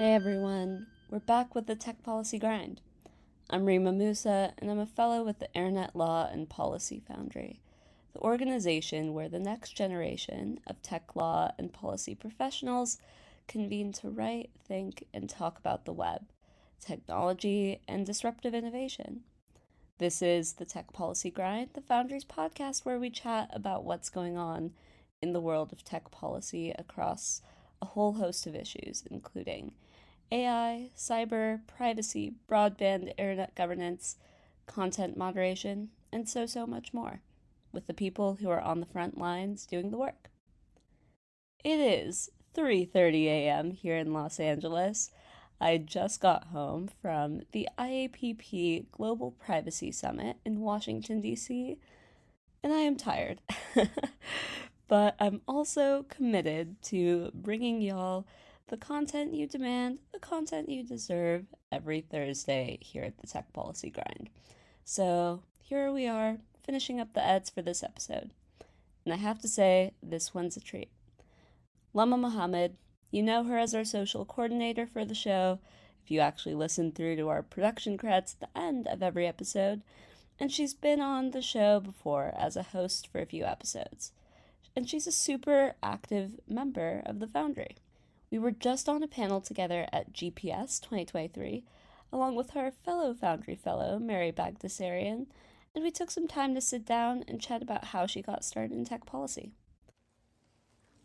Hey everyone, we're back with the Tech Policy Grind. I'm Reema Moussa, and I'm a fellow with the Internet Law and Policy Foundry, the organization where the next generation of tech law and policy professionals convene to write, think, and talk about the web, technology, and disruptive innovation. This is the Tech Policy Grind, the Foundry's podcast where we chat about what's going on in the world of tech policy across a whole host of issues, including AI, cyber, privacy, broadband internet governance, content moderation, and so much more, with the people who are on the front lines doing the work. It is 3:30 a.m. here in Los Angeles. I just got home from the IAPP Global Privacy Summit in Washington, D.C., and I am tired. But I'm also committed to bringing y'all the content you demand, the content you deserve every Thursday here at the Tech Policy Grind. So here we are, finishing up the eds for this episode. And I have to say, this one's a treat. Lama Mohammed, you know her as our social coordinator for the show, if you actually listen through to our production credits at the end of every episode, and she's been on the show before as a host for a few episodes. And she's a super active member of the Foundry. We were just on a panel together at GPS 2023, along with her fellow Foundry Fellow, Mary Bagdasarian, and we took some time to sit down and chat about how she got started in tech policy.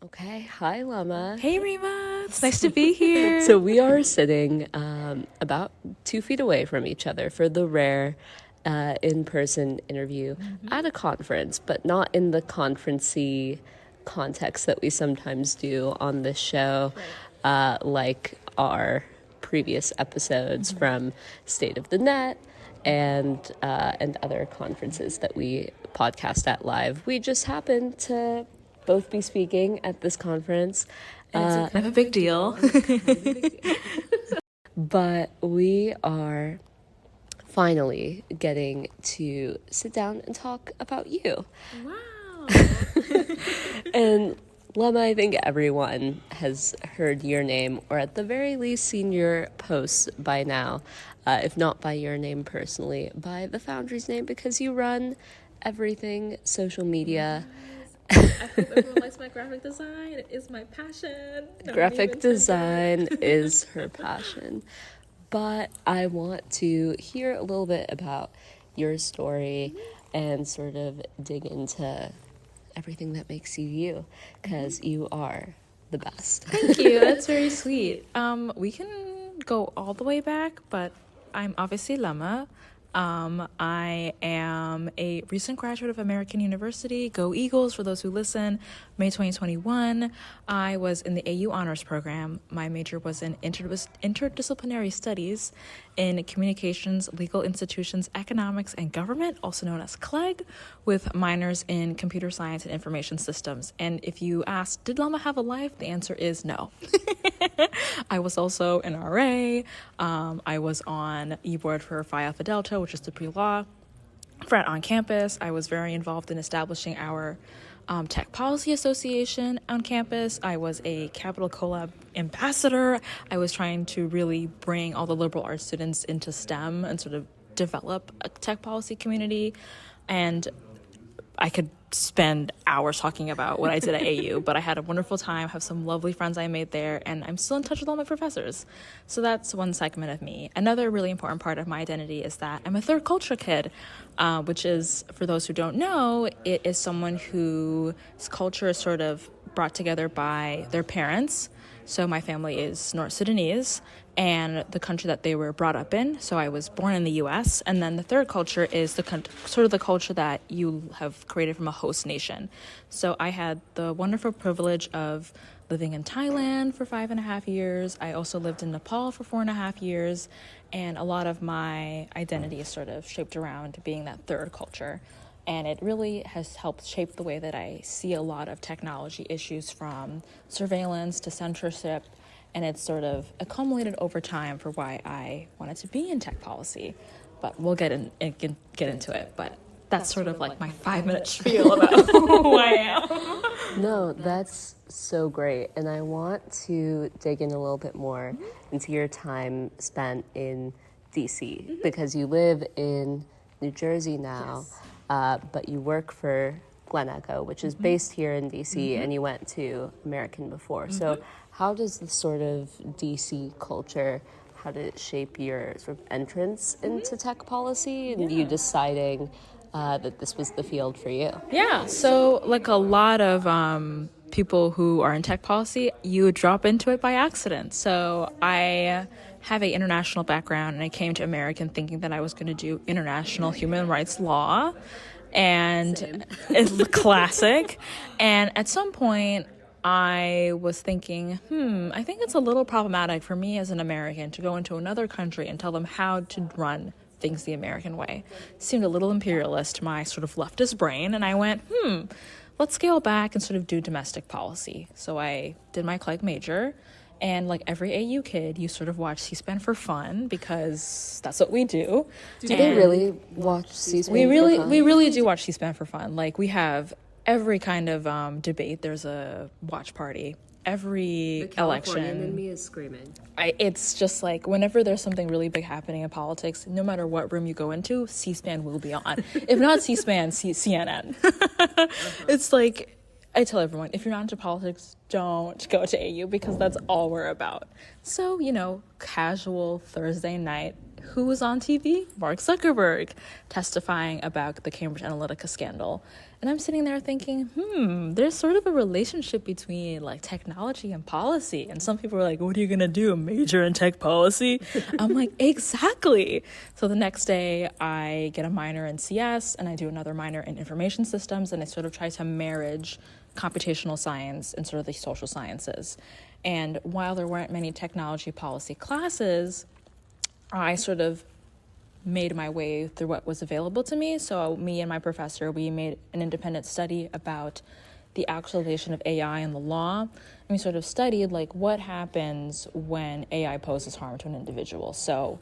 Okay, hi Lama. Hey Reema, it's nice to be here. So we are sitting about 2 feet away from each other for the rare in-person interview at a conference, but not in the conference-y context that we sometimes do on this show, like our previous episodes from State of the Net and other conferences that we podcast at live. We just happen to both be speaking at this conference. It's kind of a big deal. But we are finally getting to sit down and talk about you. Wow. And Lama, I think everyone has heard your name, or at the very least seen your posts by now, if not by your name personally, by the Foundry's name, because you run everything social media. I hope everyone likes my graphic design. It is my passion. Graphic design is her passion. But I want to hear a little bit about your story and sort of dig into everything that makes you you, because you are the best. Thank you. That's very sweet. We can go all the way back, but I'm obviously Lama. I am a recent graduate of American University. Go Eagles, for those who listen. May 2021. I was in the AU Honors Program. My major was in interdisciplinary studies in communications, legal institutions, economics, and government, also known as CLEG, with minors in computer science and information systems. And if you ask, did Lama have a life? The answer is no. I was also an RA. I was on e-board for Phi Alpha Delta, which is the pre-law frat on campus. I was very involved in establishing our Tech Policy Association on campus. I was a Capital Collab ambassador. I was trying to really bring all the liberal arts students into STEM and sort of develop a tech policy community. And I could spend hours talking about what I did at AU, but I had a wonderful time, have some lovely friends I made there, and I'm still in touch with all my professors. So that's one segment of me. Another really important part of my identity is that I'm a third culture kid, which is, for those who don't know, it is someone whose culture is sort of brought together by their parents. So my family is North Sudanese, and the country that they were brought up in. So I was born in the U.S. And then the third culture is sort of the culture that you have created from a host nation. So I had the wonderful privilege of living in Thailand for 5.5 years. I also lived in Nepal for 4.5 years. And a lot of my identity is sort of shaped around being that third culture. And it really has helped shape the way that I see a lot of technology issues, from surveillance to censorship. And it's sort of accumulated over time for why I wanted to be in tech policy. But we'll get into it. But that's sort of like my 5-minute spiel about who I am. No, that's so great. And I want to dig in a little bit more into your time spent in DC because you live in New Jersey now, but you work for Glen Echo, which is based here in DC, and you went to American before. So how does the sort of DC culture, how did it shape your sort of entrance into tech policy and you deciding that this was the field for you? Yeah, so like a lot of people who are in tech policy, you drop into it by accident. So I have an international background, and I came to American thinking that I was going to do international human rights law, and it's the classic. And at some point, I was thinking, I think it's a little problematic for me as an American to go into another country and tell them how to run things the American way. It seemed a little imperialist to my sort of leftist brain, and I went, let's scale back and sort of do domestic policy. So I did my CLEG major, and like every AU kid, you sort of watch C-SPAN for fun because that's what we do. Do they really watch C-SPAN for fun? We really do watch C-SPAN for fun. Like we have every kind of debate. There's a watch party. Every the Californian election. in me is screaming. It's just like whenever there's something really big happening in politics, no matter what room you go into, C-SPAN will be on. If not C-SPAN, CNN. It's like, I tell everyone, if you're not into politics, don't go to AU because that's all we're about. So, casual Thursday night, who was on TV? Mark Zuckerberg testifying about the Cambridge Analytica scandal. And I'm sitting there thinking, there's sort of a relationship between like technology and policy. And some people are like, what are you going to do? Major in tech policy? I'm like, exactly. So the next day I get a minor in CS and I do another minor in information systems. And I sort of try to marriage computational science and sort of the social sciences. And while there weren't many technology policy classes, I sort of made my way through what was available to me. So me and my professor, we made an independent study about the actualization of AI in the law. And we sort of studied like what happens when AI poses harm to an individual. So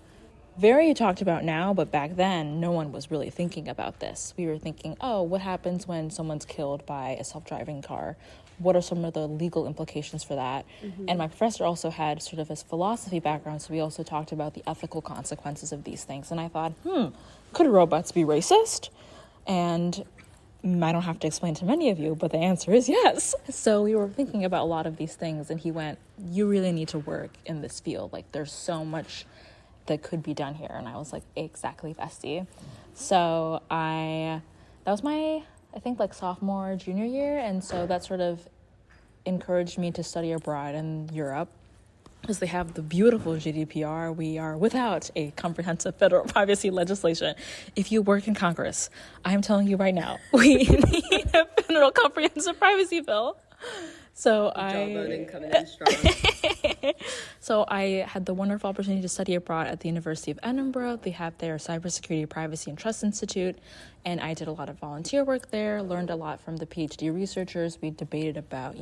very talked about now, but back then no one was really thinking about this. We were thinking, what happens when someone's killed by a self-driving car? What are some of the legal implications for that? And my professor also had sort of his philosophy background, so we also talked about the ethical consequences of these things. And I thought, could robots be racist? And I don't have to explain to many of you, but the answer is yes. So we were thinking about a lot of these things, and he went, you really need to work in this field. Like, there's so much that could be done here. And I was like, exactly, bestie. So that was my, I think, like sophomore, junior year. And so that sort of encouraged me to study abroad in Europe because they have the beautiful GDPR. We are without a comprehensive federal privacy legislation. If you work in Congress, I'm telling you right now, we need a federal comprehensive privacy bill. So So I had the wonderful opportunity to study abroad at the University of Edinburgh. They have their Cybersecurity, Privacy, and Trust Institute, and I did a lot of volunteer work there, learned a lot from the PhD researchers. We debated about,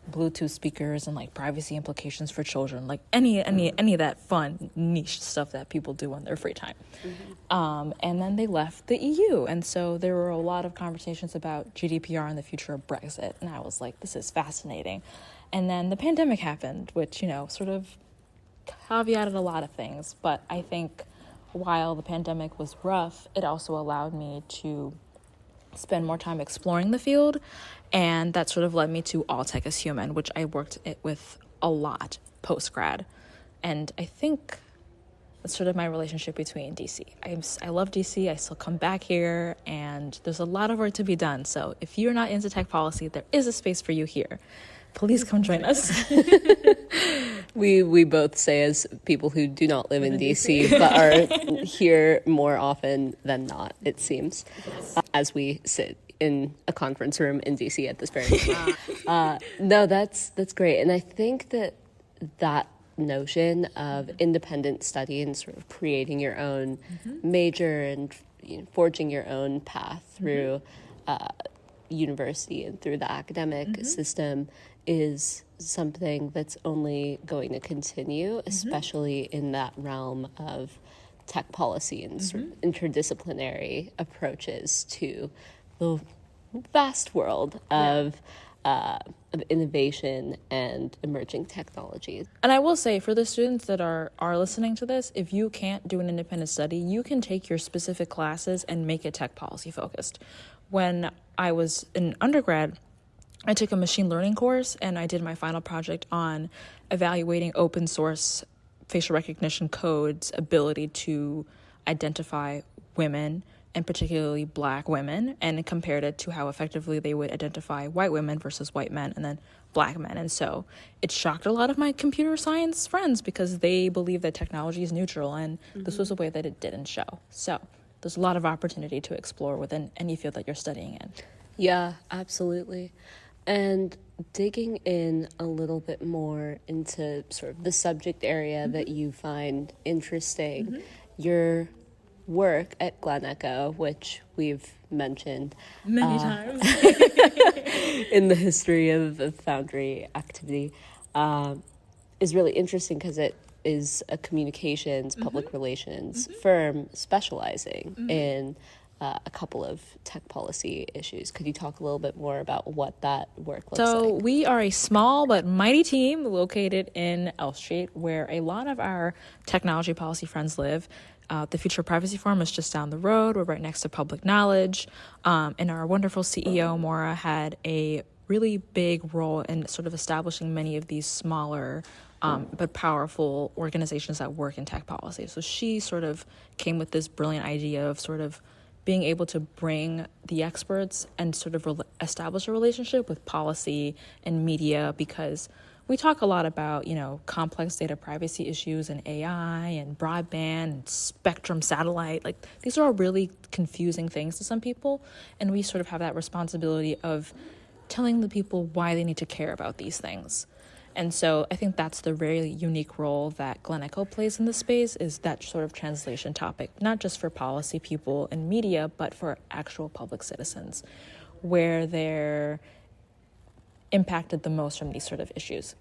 Bluetooth speakers and like privacy implications for children, like any of that fun niche stuff that people do in their free time. And then they left the EU, and so there were a lot of conversations about GDPR and the future of Brexit, and I was like, this is fascinating. And then the pandemic happened, which sort of caveated a lot of things, but I think while the pandemic was rough, it also allowed me to spend more time exploring the field, and that sort of led me to All Tech is Human, which I worked with a lot post-grad. And I think that's sort of my relationship between DC. I love DC, I still come back here, and there's a lot of work to be done. So if you're not into tech policy, there is a space for you here. Please come join us. We both say, as people who do not live in DC but are here more often than not, it seems, as we sit in a conference room in DC at this very moment. No, that's great. And I think that notion of independent study and sort of creating your own major and forging your own path through university and through the academic system is something that's only going to continue, especially in that realm of tech policy and sort of interdisciplinary approaches to the vast world of innovation and emerging technologies. And I will say, for the students that are listening to this, if you can't do an independent study, you can take your specific classes and make it tech policy focused. When I was in undergrad, I took a machine learning course, and I did my final project on evaluating open source facial recognition code's ability to identify women, and particularly Black women, and compared it to how effectively they would identify white women versus white men and then Black men. And so it shocked a lot of my computer science friends because they believe that technology is neutral, and this was a way that it didn't show. So there's a lot of opportunity to explore within any field that you're studying in. Yeah, absolutely. And digging in a little bit more into sort of the subject area that you find interesting, your work at Glen Echo, which we've mentioned Many times. in the history of the Foundry activity, is really interesting because it is a communications, public relations firm specializing in a couple of tech policy issues. Could you talk a little bit more about what that work looks like? So we are a small but mighty team located in L Street, where a lot of our technology policy friends live. The Future Privacy Forum is just down the road. We're right next to Public Knowledge. And our wonderful CEO, Maura, had a really big role in sort of establishing many of these smaller but powerful organizations that work in tech policy. So she sort of came with this brilliant idea of sort of being able to bring the experts and sort of establish a relationship with policy and media, because we talk a lot about, complex data privacy issues and AI and broadband and spectrum satellite. Like, these are all really confusing things to some people. And we sort of have that responsibility of telling the people why they need to care about these things. And so I think that's the very unique role that Glen Echo plays in the space, is that sort of translation topic, not just for policy people and media, but for actual public citizens, where they're impacted the most from these sort of issues.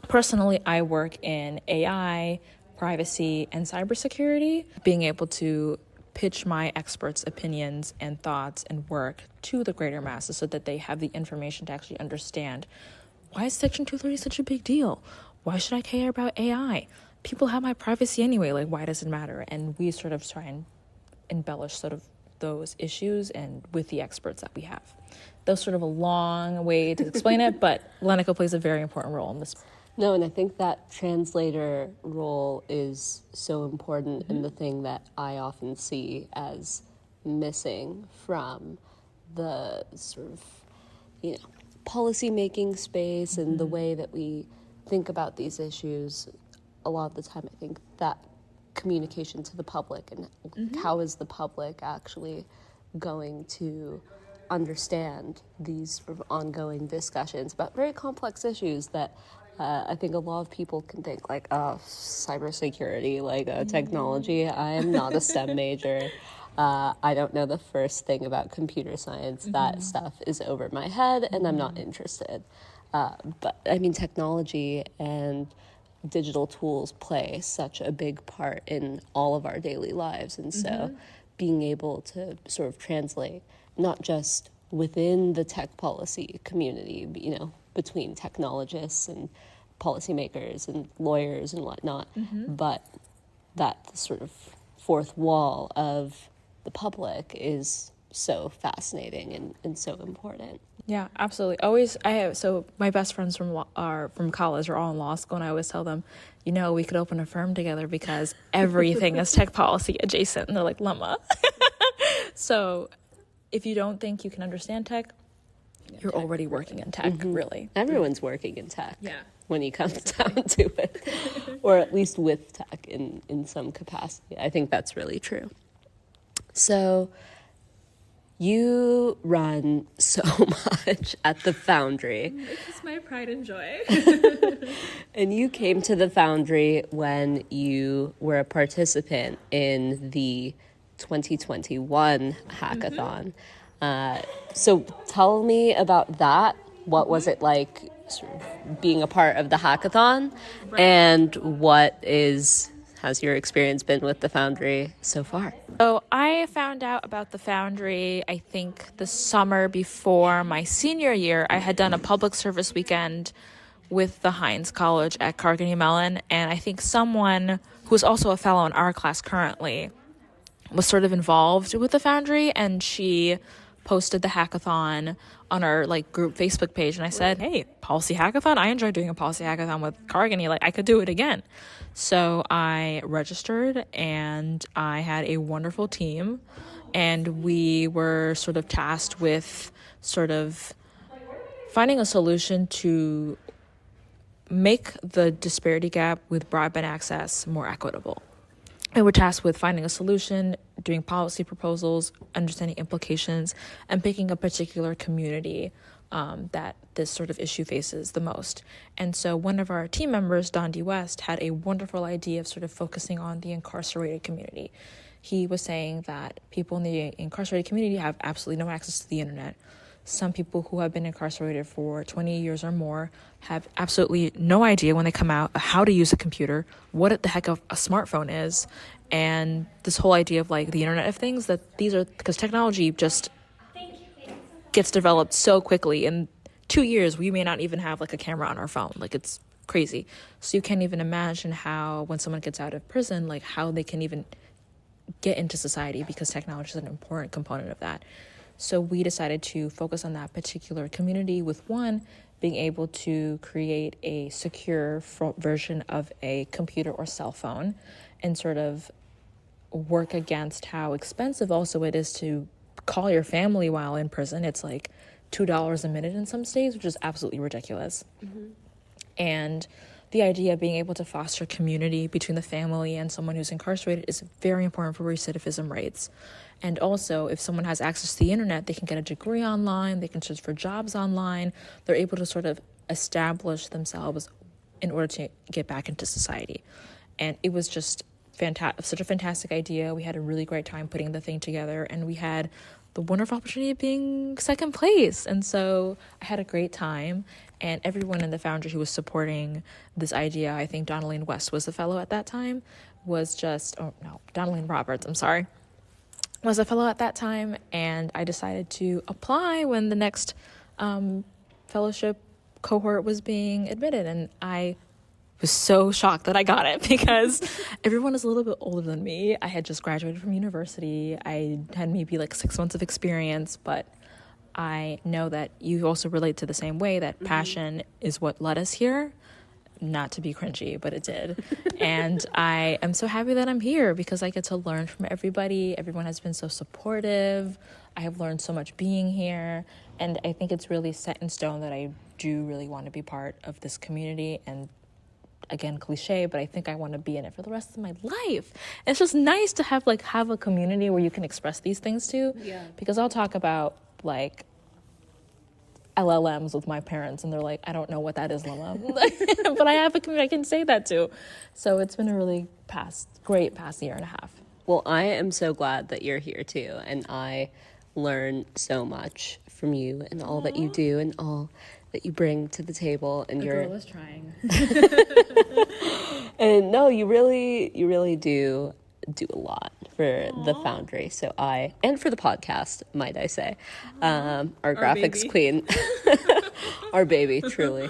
Personally, I work in AI, privacy, and cybersecurity, being able to pitch my experts' opinions and thoughts and work to the greater masses so that they have the information to actually understand, why is Section 230 such a big deal? Why should I care about AI? People have my privacy anyway, like, why does it matter? And we sort of try and embellish sort of those issues and with the experts that we have. That's sort of a long way to explain it, but Glen Echo plays a very important role in this. No, and I think that translator role is so important, and the thing that I often see as missing from the sort of, policy-making space and the way that we think about these issues. A lot of the time, I think that communication to the public and how is the public actually going to understand these sort of ongoing discussions about very complex issues that I think a lot of people can think like, cybersecurity, like technology. I am not a STEM major. I don't know the first thing about computer science. That stuff is over my head, and I'm not interested. But I mean, technology and digital tools play such a big part in all of our daily lives. And so being able to sort of translate, not just within the tech policy community, between technologists and policymakers and lawyers and whatnot, but that sort of fourth wall of the public is so fascinating and so important. Yeah, absolutely. So my best friends from college are all in law school, and I always tell them, we could open a firm together because everything is tech policy adjacent. And they're like, Lama. So if you don't think you can understand tech, you're already working in tech, really. Everyone's working in tech when you come down to it, or at least with tech in some capacity. I think that's really true. So you run so much at the Foundry. It's my pride and joy. And you came to the Foundry when you were a participant in the 2021 hackathon. So tell me about that. What was it like sort of being a part of the hackathon? And has your experience been with the Foundry so far? So I found out about the Foundry, I think, the summer before my senior year. I had done a public service weekend with the Heinz College at Carnegie Mellon, and I think someone who's also a fellow in our class currently was sort of involved with the Foundry, and she posted the hackathon on our group Facebook page, and I said, hey, policy hackathon, I enjoyed doing a policy hackathon with Carnegie, I could do it again. So I registered, and I had a wonderful team, and we were sort of tasked with sort of finding a solution to make the disparity gap with broadband access more equitable. And we're tasked with finding a solution, doing policy proposals, understanding implications, and picking a particular community that this sort of issue faces the most. And so one of our team members, Don D. West, had a wonderful idea of sort of focusing on the incarcerated community. He was saying that people in the incarcerated community have absolutely no access to the internet. Some people who have been incarcerated for 20 years or more have absolutely no idea when they come out how to use a computer, what the heck of a smartphone is, and this whole idea of the Internet of Things, that these are, because technology just gets developed so quickly. In 2 years, we may not even have a camera on our phone. It's crazy. So you can't even imagine how, when someone gets out of prison, how they can even get into society, because technology is an important component of that. So we decided to focus on that particular community with one being able to create a secure version of a computer or cell phone, and sort of work against how expensive also it is to call your family while in prison. It's $2 a minute in some states, which is absolutely ridiculous. Mm-hmm. And the idea of being able to foster community between the family and someone who's incarcerated is very important for recidivism rates. And also, if someone has access to the internet, they can get a degree online, they can search for jobs online, they're able to sort of establish themselves in order to get back into society. And it was just such a fantastic idea. We had a really great time putting the thing together, and we had the wonderful opportunity of being second place. And so I had a great time, and everyone in the Foundry who was supporting this idea, I think Donalene West was the fellow at that time, Donalene Roberts, was a fellow at that time, and I decided to apply when the next fellowship cohort was being admitted, and I was so shocked that I got it, because everyone is a little bit older than me. I had just graduated from university. I had maybe 6 months of experience, but I know that you also relate to the same way, that passion is what led us here. Not to be cringy, but it did. And I am so happy that I'm here, because I get to learn from everybody. Everyone has been so supportive. I have learned so much being here. And I think it's really set in stone that I do really want to be part of this community. And again, cliche, but I think I want to be in it for the rest of my life. And it's just nice to have a community where you can express these things to. Yeah. Because I'll talk about LLMs with my parents, and they're I don't know what that is, Lama. But I have a community I can say that to. So it's been a really great past year and a half. Well, I am so glad that you're here too, and I learn so much from you and all that you do and all that you bring to the table. And girl was trying. And no, you really do a lot for the Foundry. So and for the podcast, might I say, our graphics baby. Queen, our baby, truly.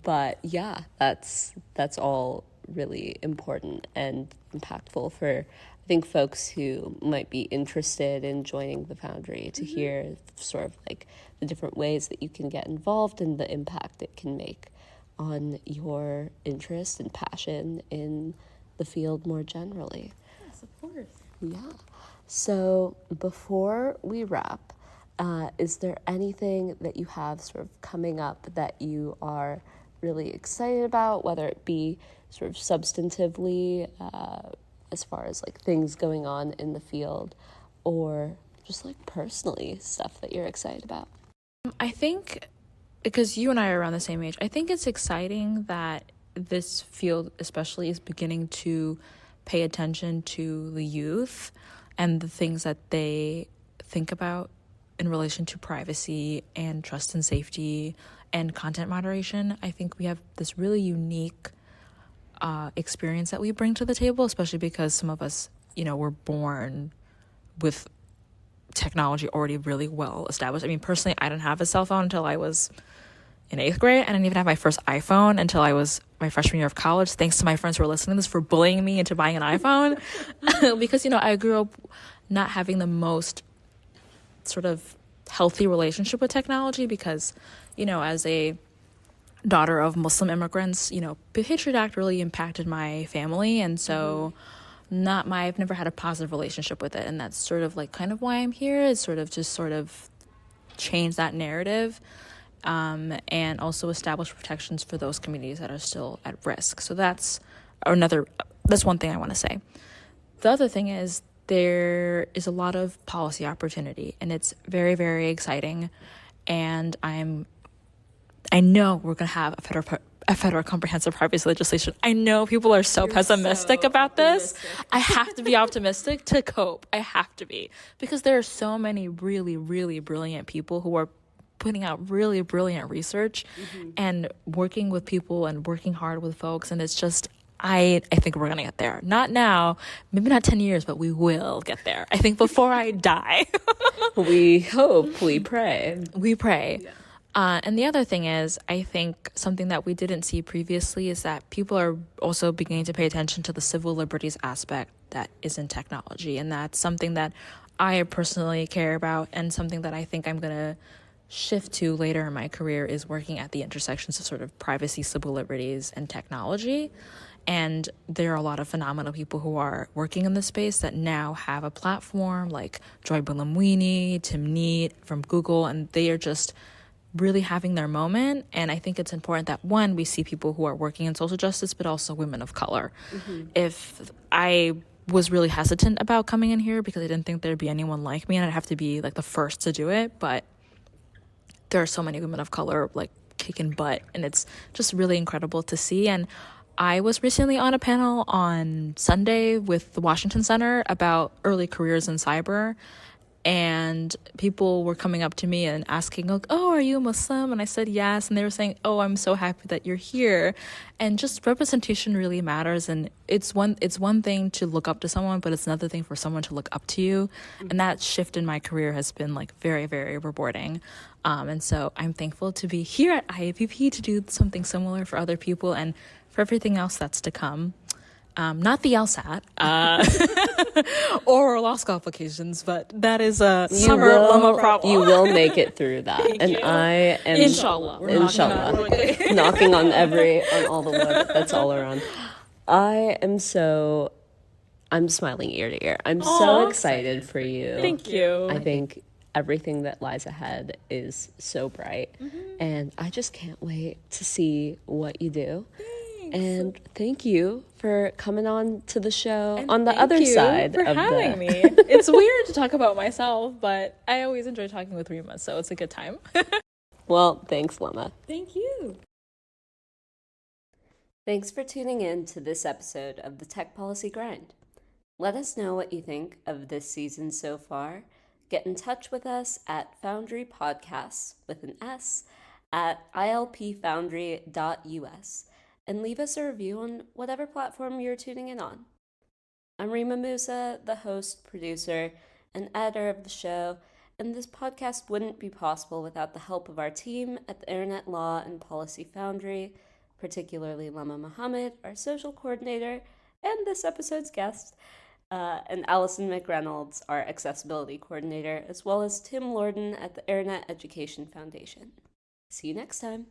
But yeah, that's all really important and impactful for, I think, folks who might be interested in joining the Foundry to hear sort of the different ways that you can get involved and the impact it can make on your interest and passion in the field more generally. Yes, of course. Yeah. So before we wrap, is there anything that you have sort of coming up that you are really excited about, whether it be sort of substantively as far as things going on in the field, or just personally stuff that you're excited about? I think, because you and I are around the same age, I think it's exciting that this field especially is beginning to pay attention to the youth and the things that they think about in relation to privacy and trust and safety and content moderation. I think we have this really unique experience that we bring to the table, especially because some of us, were born with technology already really well established. I mean, personally, I didn't have a cell phone until I was in 8th grade. I didn't even have my first iPhone until I was my freshman year of college, thanks to my friends who are listening to this for bullying me into buying an iPhone. Because, I grew up not having the most sort of healthy relationship with technology because, as a daughter of Muslim immigrants, the Patriot Act really impacted my family. And so I've never had a positive relationship with it. And that's sort of like kind of why I'm here, is sort of change that narrative. And also establish protections for those communities that are still at risk. So that's one thing I want to say. The other thing is there is a lot of policy opportunity, and it's very, very exciting. And I know we're going to have a federal comprehensive privacy legislation. I know people are so pessimistic about this. I have to be optimistic to cope. I have to be, because there are so many really, really brilliant people who are putting out really brilliant research and working with people and working hard with folks. And it's just, I think we're going to get there. Not now, maybe not 10 years, but we will get there. I think before I die. We hope, we pray. We pray. Yeah. And the other thing is, I think something that we didn't see previously is that people are also beginning to pay attention to the civil liberties aspect that is in technology. And that's something that I personally care about, and something that I think I'm going to shift to later in my career is working at the intersections of sort of privacy, civil liberties, and technology. And there are a lot of phenomenal people who are working in this space that now have a platform, like Joy Bulamwini, Tim Neat from Google, and they are just really having their moment. And I think it's important that, one, we see people who are working in social justice, but also women of color. If I was really hesitant about coming in here because I didn't think there'd be anyone like me and I'd have to be like the first to do it, but there are so many women of color like kicking butt, and it's just really incredible to see. And I was recently on a panel on Sunday with the Washington Center about early careers in cyber, and people were coming up to me and asking, like, oh, are you Muslim? And I said yes, and they were saying, oh, I'm so happy that you're here. And just representation really matters. And it's one thing to look up to someone, but it's another thing for someone to look up to you. And that shift in my career has been like very, very rewarding. And so I'm thankful to be here at IAPP to do something similar for other people and for everything else that's to come. Not the LSAT or law school applications, but that is a summer Lama problem. You will make it through that. And you. I am inshallah knocking on all the wood that's all around. I'm smiling ear to ear. I'm so excited for you. Thank you. I think everything that lies ahead is so bright, and I just can't wait to see what you do. And thank you for coming on to the show on the other side of having me. It's weird to talk about myself, but I always enjoy talking with Reema, so it's a good time. Well, thanks, Lama. Thank you. Thanks for tuning in to this episode of the Tech Policy Grind. Let us know what you think of this season so far. Get in touch with us at Foundry Podcasts with an S at ilpfoundry.us. and leave us a review on whatever platform you're tuning in on. I'm Reema Moussa, the host, producer, and editor of the show, and this podcast wouldn't be possible without the help of our team at the Internet Law and Policy Foundry, particularly Lama Mohammed, our social coordinator, and this episode's guest, and Allison McReynolds, our accessibility coordinator, as well as Tim Lorden at the Internet Education Foundation. See you next time.